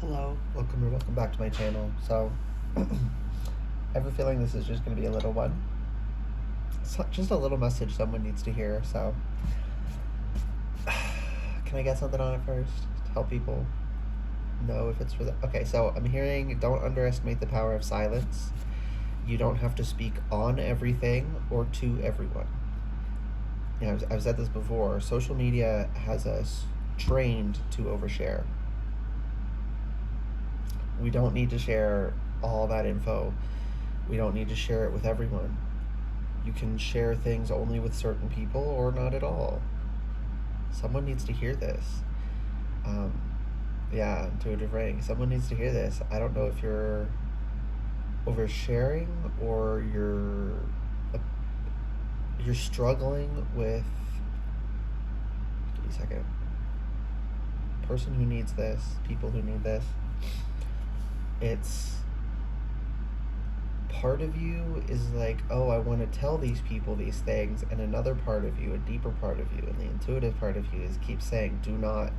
Hello, welcome or welcome back to my channel. So, I have a feeling this is just going to be a little one. It's just a little message someone needs to hear. So, can I get something on it first to help people know if it's for the. Okay, so I'm hearing don't underestimate the power of silence. You don't have to speak on everything or to everyone. I've said this before. Social media has us trained to overshare. We don't need to share all that info. We don't need to share it with everyone. You can share things only with certain people or not at all. Someone needs to hear this. Um, yeah, intuitive ring. Someone needs to hear this. I don't know if you're oversharing or you're struggling with. Give me a second. Person who needs this, people who need this. It's part of you is like, oh, I want to tell these people these things, and another part of you, a deeper part of you, and the intuitive part of you is keeps saying, do not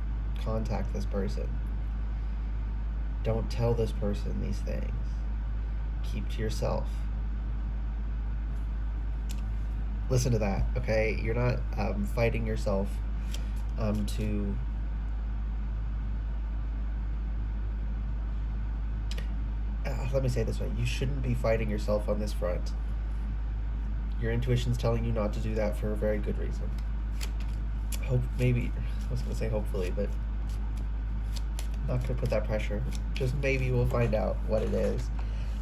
contact this person. Don't tell this person these things. Keep to yourself. Listen to that, okay? You're not fighting yourself to let me say it this way, you shouldn't be fighting yourself on this front. Your intuition's telling you not to do that for a very good reason. Maybe, I was going to say hopefully, but not going to put that pressure. Just maybe we'll find out what it is.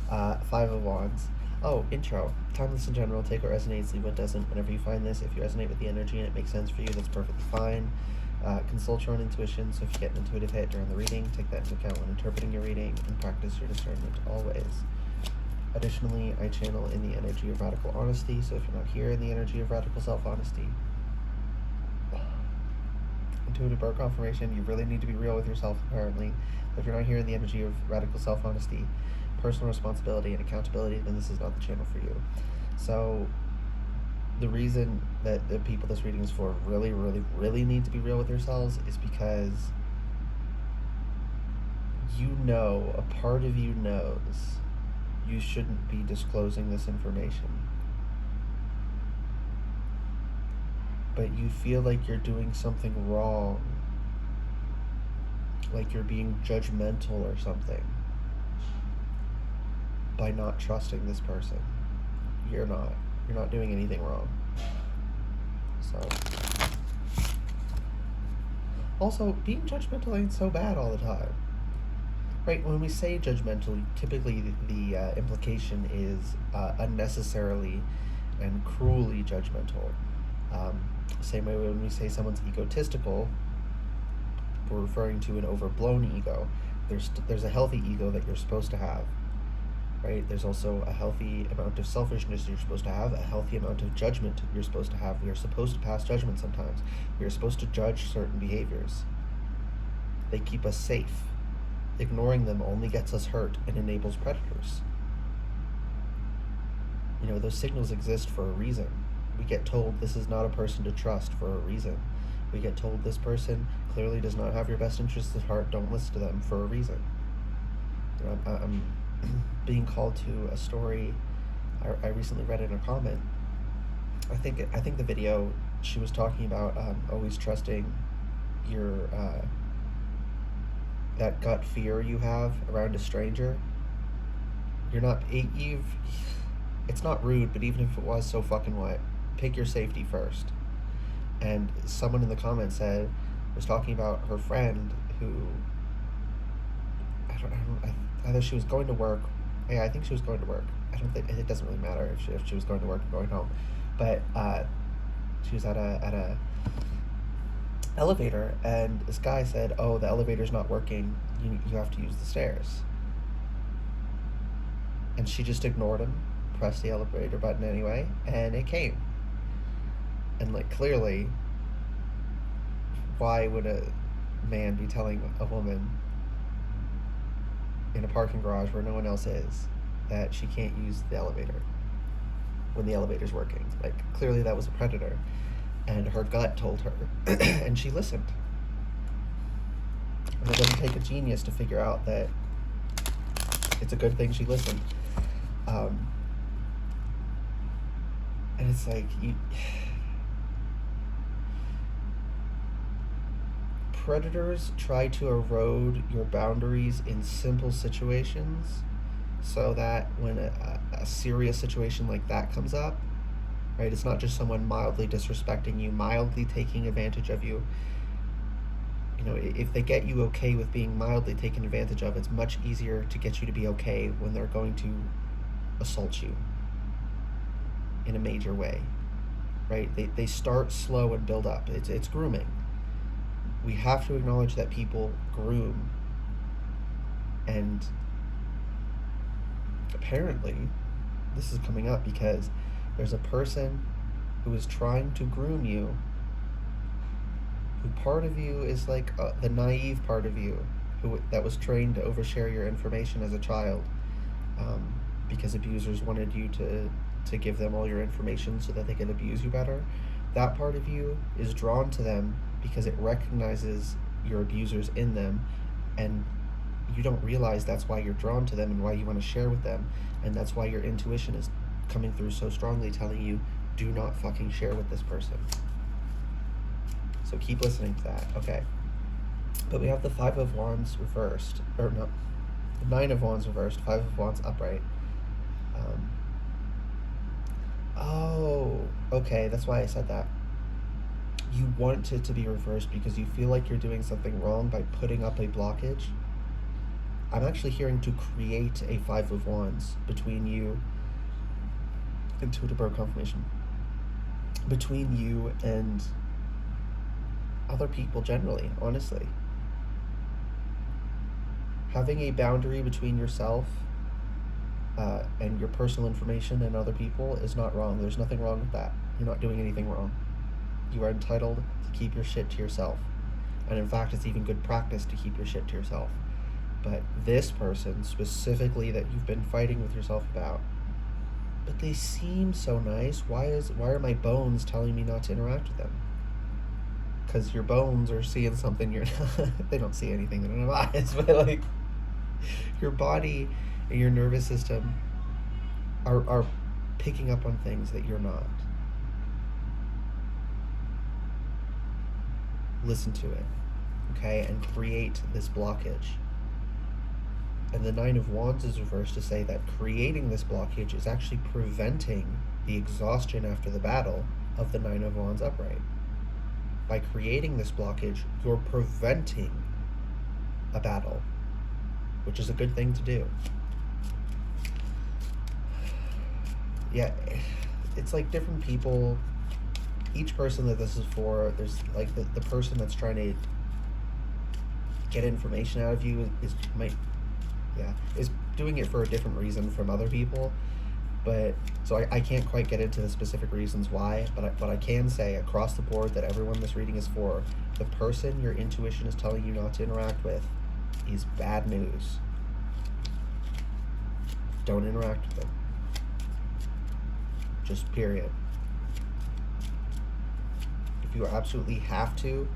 Five of Wands. Oh, intro. Timeless in general, take what resonates, leave what doesn't. Whenever you find this, if you resonate with the energy and it makes sense for you, that's perfectly fine. Consult your own intuition, so if you get an intuitive hit during the reading, take that into account when interpreting your reading, and practice your discernment always. Additionally, I channel in the energy of radical honesty, so if you're not here in the energy of radical self-honesty, intuitive birth confirmation, you really need to be real with yourself, apparently. If you're not here in the energy of radical self-honesty, personal responsibility, and accountability, then this is not the channel for you. So, the reason that the people this reading is for really, really, really need to be real with yourselves is because a part of you knows you shouldn't be disclosing this information. But you feel like you're doing something wrong, like you're being judgmental or something by not trusting this person. You're not doing anything wrong. So, also, being judgmental ain't so bad all the time. Right, when we say judgmental, typically the implication is unnecessarily and cruelly judgmental. Same way when we say someone's egotistical, we're referring to an overblown ego. There's a healthy ego that you're supposed to have, right? There's also a healthy amount of selfishness you're supposed to have, a healthy amount of judgment you're supposed to have. We are supposed to pass judgment sometimes. We are supposed to judge certain behaviors. They keep us safe. Ignoring them only gets us hurt and enables predators. Those signals exist for a reason. We get told this is not a person to trust for a reason. We get told this person clearly does not have your best interests at heart, don't listen to them for a reason. I'm being called to a story I recently read in a comment. I think the video, she was talking about always trusting your that gut fear you have around a stranger. It's not rude, but even if it was, so fucking what? Pick your safety first. And someone in the comments was talking about her friend who, either she was going to work. Yeah, I think she was going to work. I don't think it doesn't really matter if she was going to work or going home, but she was at a elevator, and this guy said, "Oh, the elevator's not working. You have to use the stairs." And she just ignored him, pressed the elevator button anyway, and it came. And clearly, why would a man be telling a woman in a parking garage where no one else is that she can't use the elevator when the elevator's working? Clearly that was a predator, and her gut told her, and she listened. And it doesn't take a genius to figure out that it's a good thing she listened. And it's like, predators try to erode your boundaries in simple situations so that when a serious situation like that comes up, right, it's not just someone mildly disrespecting you, mildly taking advantage of you. You know, if they get you okay with being mildly taken advantage of, it's much easier to get you to be okay when they're going to assault you in a major way, right? They start slow and build up. It's grooming. We have to acknowledge that people groom, and apparently this is coming up because there's a person who is trying to groom you, who part of you is like the naive part of you that was trained to overshare your information as a child, because abusers wanted you to give them all your information so that they could abuse you better. That part of you is drawn to them because it recognizes your abusers in them, and you don't realize that's why you're drawn to them and why you want to share with them, and that's why your intuition is coming through so strongly telling you, do not fucking share with this person. So keep listening to that. Okay. But we have the Five of Wands reversed, or no, the Nine of Wands reversed, Five of Wands upright. Oh, okay, that's why I said that. You want it to be reversed because you feel like you're doing something wrong by putting up a blockage. I'm actually hearing to create a Five of Wands between you, intuitive bird confirmation, between you and other people generally, honestly. Having a boundary between yourself and your personal information and other people is not wrong. There's nothing wrong with that. You're not doing anything wrong. You are entitled to keep your shit to yourself. And in fact, it's even good practice to keep your shit to yourself. But this person specifically that you've been fighting with yourself about, but they seem so nice. Why are my bones telling me not to interact with them? Because your bones are seeing something you're not. They don't see anything, they don't have eyes, but like your body and your nervous system are picking up on things that you're not. Listen to it, okay, and create this blockage. And the Nine of Wands is reversed to say that creating this blockage is actually preventing the exhaustion after the battle of the Nine of Wands upright. By creating this blockage, you're preventing a battle, which is a good thing to do. Yeah, it's like different people, each person that this is for, there's like the person that's trying to get information out of you is doing it for a different reason from other people. But so I can't quite get into the specific reasons why, but I can say across the board that everyone this reading is for, the person your intuition is telling you not to interact with is bad news. Don't interact with them. Just period. If you absolutely have to,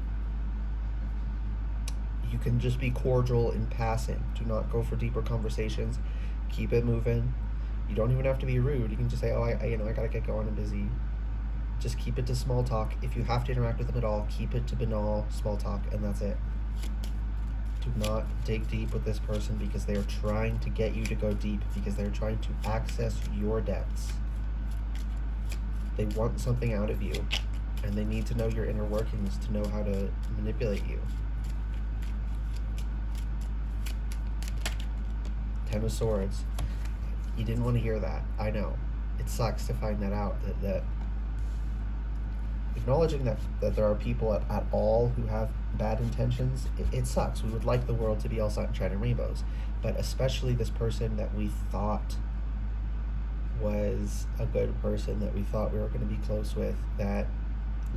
you can just be cordial in passing. Do not go for deeper conversations. Keep it moving. You don't even have to be rude. You can just say, oh, I gotta get going, I'm busy. Just keep it to small talk. If you have to interact with them at all, keep it to banal small talk, and that's it. Do not dig deep with this person because they are trying to get you to go deep, because they're trying to access your depths. They want something out of you, and they need to know your inner workings to know how to manipulate you. Ten of Swords. You didn't want to hear that. I know. It sucks to find that out. That acknowledging that there are people at all who have bad intentions, it sucks. We would like the world to be all sunshine and rainbows. But especially this person that we thought was a good person, that we thought we were going to be close with, that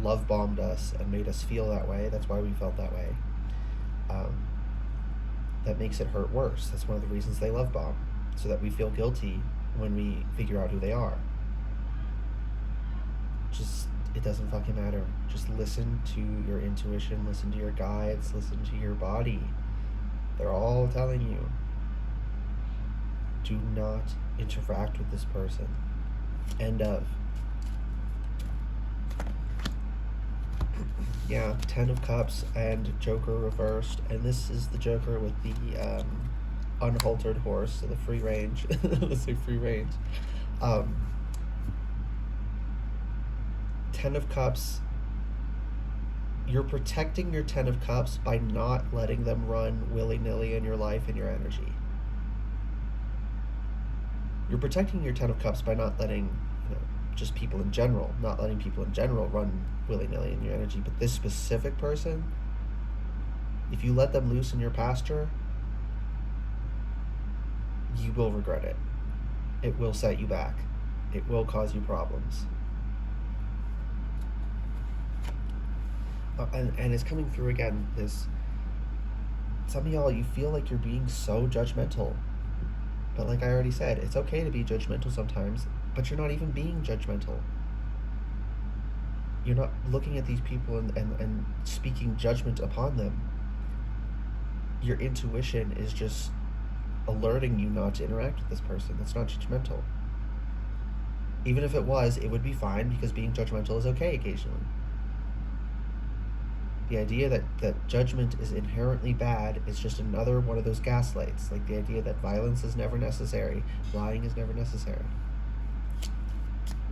love bombed us and made us feel that way. That's why we felt that way. That makes it hurt worse. That's one of the reasons they love bomb, so that we feel guilty when we figure out who they are. Just, it doesn't fucking matter. Just listen to your intuition, listen to your guides, listen to your body. They're all telling you, do not interact with this person. End of. Yeah, Ten of Cups and Joker reversed, and this is the Joker with the unhaltered horse, so the free range. Let's say free range. Ten of Cups. You're protecting your Ten of Cups by not letting them run willy-nilly in your life and your energy. You're protecting your Ten of Cups by not letting, just people in general, not letting people in general run willy-nilly in your energy. But this specific person, if you let them loose in your pasture, you will regret it. It will set you back. It will cause you problems. And it's coming through again, some of y'all, you feel like you're being so judgmental. But like I already said, it's okay to be judgmental sometimes, but you're not even being judgmental. You're not looking at these people and speaking judgment upon them. Your intuition is just alerting you not to interact with this person. That's not judgmental. Even if it was, it would be fine, because being judgmental is okay occasionally. The idea that judgment is inherently bad is just another one of those gaslights, like the idea that violence is never necessary, lying is never necessary.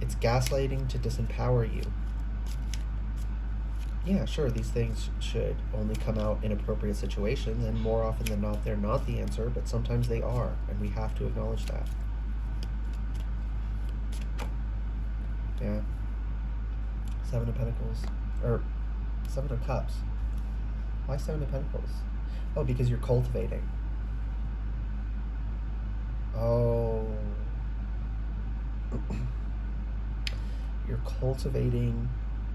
It's gaslighting to disempower you. Yeah, sure, these things should only come out in appropriate situations, and more often than not, they're not the answer, but sometimes they are, and we have to acknowledge that. Yeah. Seven of Pentacles. Or Seven of Cups. Why Seven of Pentacles? Oh, because you're cultivating. Oh. You're cultivating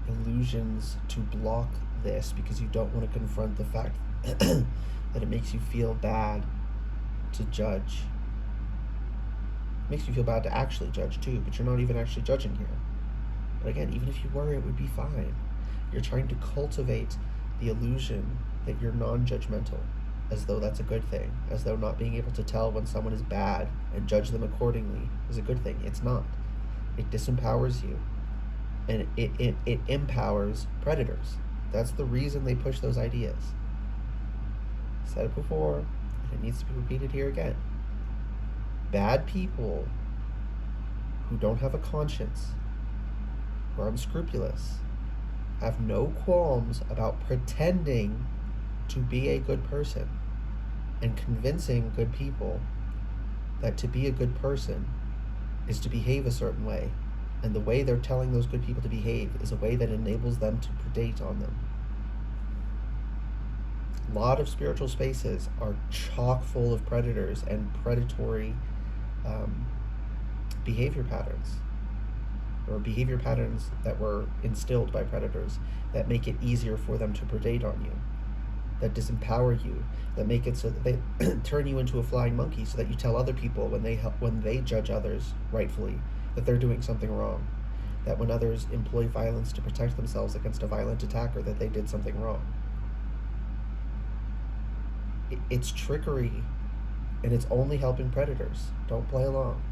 illusions to block this because you don't want to confront the fact that it makes you feel bad to judge. It makes you feel bad to actually judge too, but you're not even actually judging here. But again, even if you were, it would be fine. You're trying to cultivate the illusion that you're non-judgmental, as though that's a good thing, as though not being able to tell when someone is bad and judge them accordingly is a good thing. It's not. It disempowers you, and it empowers predators. That's the reason they push those ideas. Said it before, and it needs to be repeated here again. Bad people who don't have a conscience, who are unscrupulous, have no qualms about pretending to be a good person and convincing good people that to be a good person is to behave a certain way, and the way they're telling those good people to behave is a way that enables them to predate on them. A lot of spiritual spaces are chock full of predators and predatory behavior patterns, or behavior patterns that were instilled by predators that make it easier for them to predate on you, that disempower you, that make it so that they turn you into a flying monkey, so that you tell other people when they judge others rightfully that they're doing something wrong, that when others employ violence to protect themselves against a violent attacker, that they did something wrong. It's trickery, and it's only helping predators. Don't play along.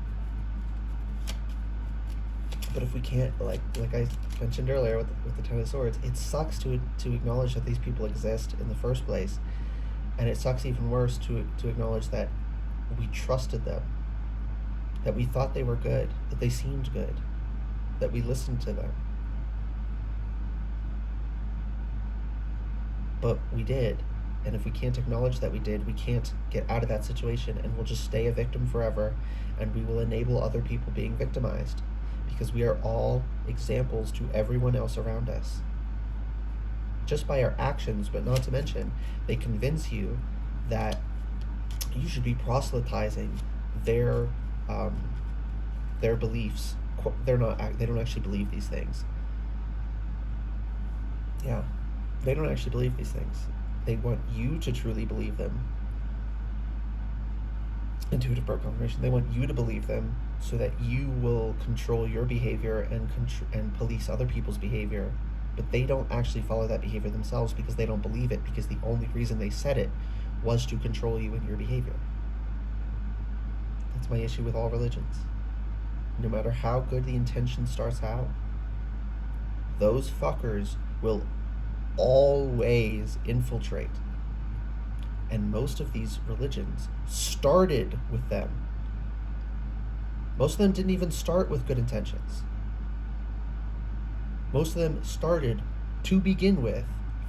But if we can't, like I mentioned earlier with the Ten of Swords, it sucks to acknowledge that these people exist in the first place, and it sucks even worse to acknowledge that we trusted them, that we thought they were good, that they seemed good, that we listened to them. But we did, and if we can't acknowledge that we did, we can't get out of that situation, and we'll just stay a victim forever, and we will enable other people being victimized, because we are all examples to everyone else around us. Just by our actions, but not to mention, they convince you that you should be proselytizing their beliefs. They don't actually believe these things. Yeah, they don't actually believe these things. They want you to truly believe them. Intuitive birth confirmation. They want you to believe them so that you will control your behavior and police other people's behavior, but they don't actually follow that behavior themselves because they don't believe it, because the only reason they said it was to control you and your behavior. That's my issue with all religions. No matter how good the intention starts out, those fuckers will always infiltrate. And most of these religions started with them. Most of them didn't even start with good intentions. Most of them started to begin with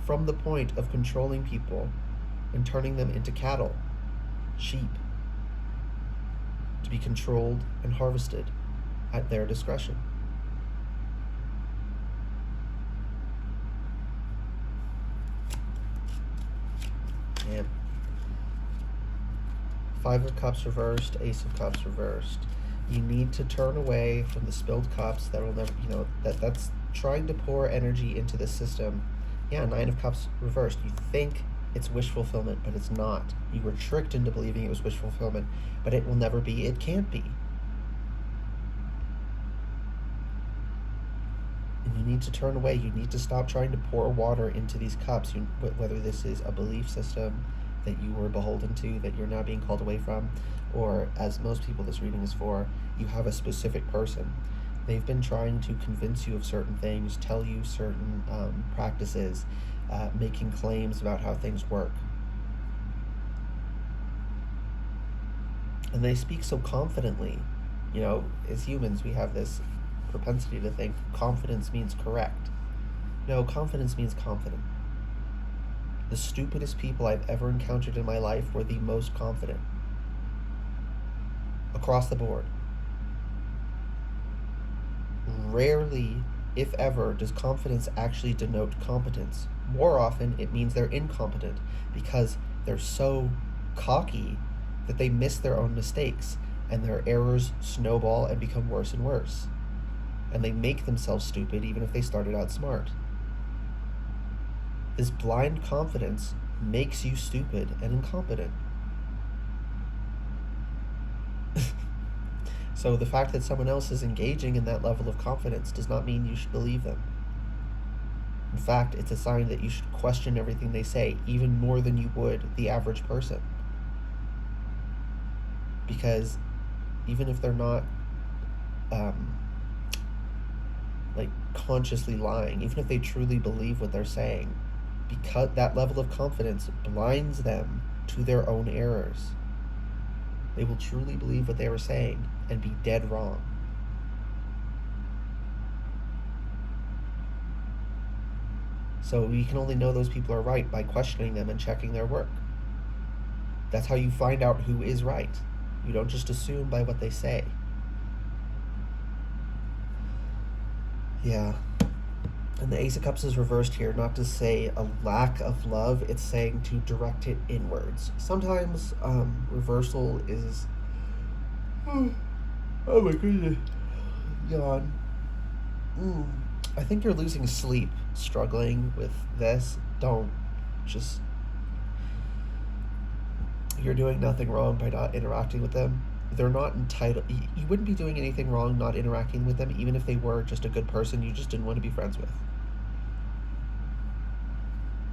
from the point of controlling people and turning them into cattle, sheep, to be controlled and harvested at their discretion. Man. Five of Cups reversed, Ace of Cups reversed. You need to turn away from the spilled cups. That will never, that's trying to pour energy into the system. Yeah, Nine of Cups reversed. You think it's wish fulfillment, but it's not. You were tricked into believing it was wish fulfillment, but it will never be. It can't be. And you need to turn away. You need to stop trying to pour water into these cups, whether this is a belief system that you were beholden to, that you're now being called away from, or, as most people this reading is for, you have a specific person. They've been trying to convince you of certain things, tell you certain practices, making claims about how things work. And they speak so confidently. As humans, we have this propensity to think confidence means correct. No, confidence means confident. The stupidest people I've ever encountered in my life were the most confident. Across the board. Rarely, if ever, does confidence actually denote competence. More often, it means they're incompetent because they're so cocky that they miss their own mistakes, and their errors snowball and become worse and worse. And they make themselves stupid even if they started out smart. This blind confidence makes you stupid and incompetent. So the fact that someone else is engaging in that level of confidence does not mean you should believe them. In fact, it's a sign that you should question everything they say, even more than you would the average person. Because even if they're not consciously lying, even if they truly believe what they're saying, because that level of confidence blinds them to their own errors. They will truly believe what they were saying and be dead wrong. So you can only know those people are right by questioning them and checking their work. That's how you find out who is right. You don't just assume by what they say. Yeah. And the Ace of Cups is reversed here, not to say a lack of love, it's saying to direct it inwards. Sometimes reversal is... Oh my goodness. Yawn. I think you're losing sleep, struggling with this. Don't. Just... You're doing nothing wrong by not interacting with them. They're not entitled... You wouldn't be doing anything wrong not interacting with them, even if they were just a good person you just didn't want to be friends with.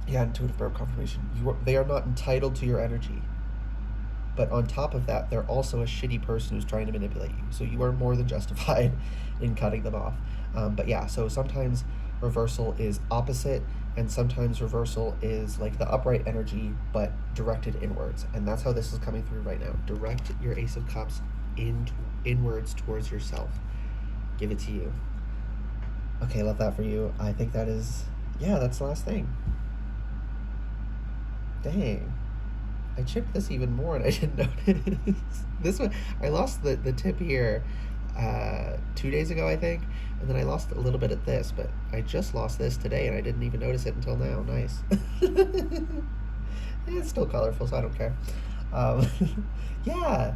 Yeah, intuitive verb confirmation. They are not entitled to your energy. But on top of that, they're also a shitty person who's trying to manipulate you. So you are more than justified in cutting them off. But yeah, so sometimes reversal is opposite, and sometimes reversal is like the upright energy, but directed inwards. And that's how this is coming through right now. Direct your Ace of Cups inwards towards yourself. Give it to you. Okay, love that for you. I think that is... Yeah, that's the last thing. Dang. I chipped this even more and I didn't notice. This one, I lost the tip here 2 days ago, I think. And then I lost a little bit at this, but I just lost this today and I didn't even notice it until now. Nice. It's still colorful, so I don't care. Yeah.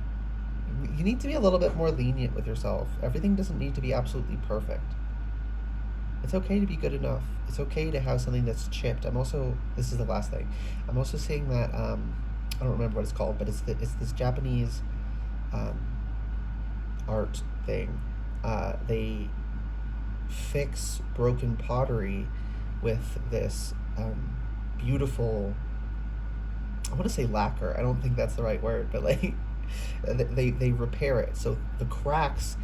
You need to be a little bit more lenient with yourself. Everything doesn't need to be absolutely perfect. It's okay to be good enough. It's okay to have something that's chipped. This is the last thing. I'm also seeing that, I don't remember what it's called, but it's this Japanese art thing. They fix broken pottery with this beautiful I want to say lacquer. I don't think that's the right word, but like they repair it. So the cracks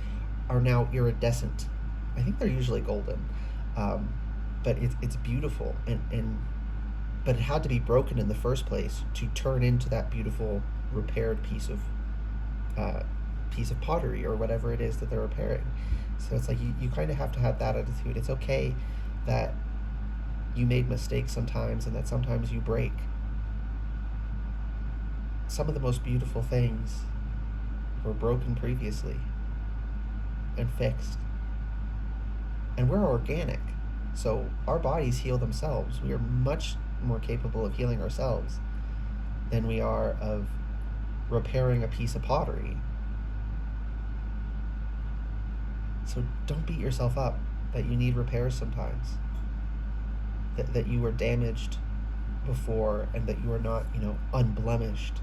are now iridescent. I think they're usually golden, um, but it's beautiful, and but it had to be broken in the first place to turn into that beautiful repaired uh, piece of pottery or whatever it is that they're repairing. So it's like you kind of have to have that attitude. It's okay that you made mistakes sometimes and that sometimes you break. Some of the most beautiful things were broken previously and fixed. And we're organic, so our bodies heal themselves. We are much more capable of healing ourselves than we are of repairing a piece of pottery. So don't beat yourself up that you need repairs sometimes, that you were damaged before and that you are not, unblemished.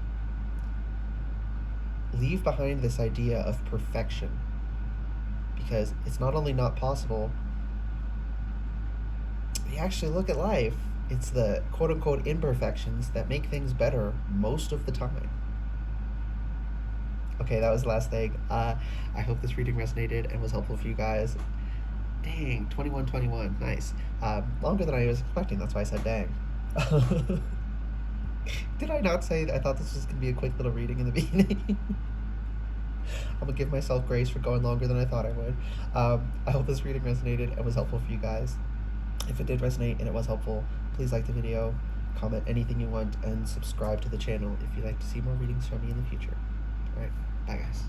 Leave behind this idea of perfection, because it's not only not possible, you actually look at life, it's the quote unquote imperfections that make things better most of the time. Okay, that was the last thing. I hope this reading resonated and was helpful for you guys. Dang, 21:21, nice. Longer than I was expecting, that's why I said dang. Did I not say that I thought this was going to be a quick little reading in the beginning? I'm going to give myself grace for going longer than I thought I would. I hope this reading resonated and was helpful for you guys. If it did resonate and it was helpful, please like the video, comment anything you want, and subscribe to the channel if you'd like to see more readings from me in the future. Alright, bye guys.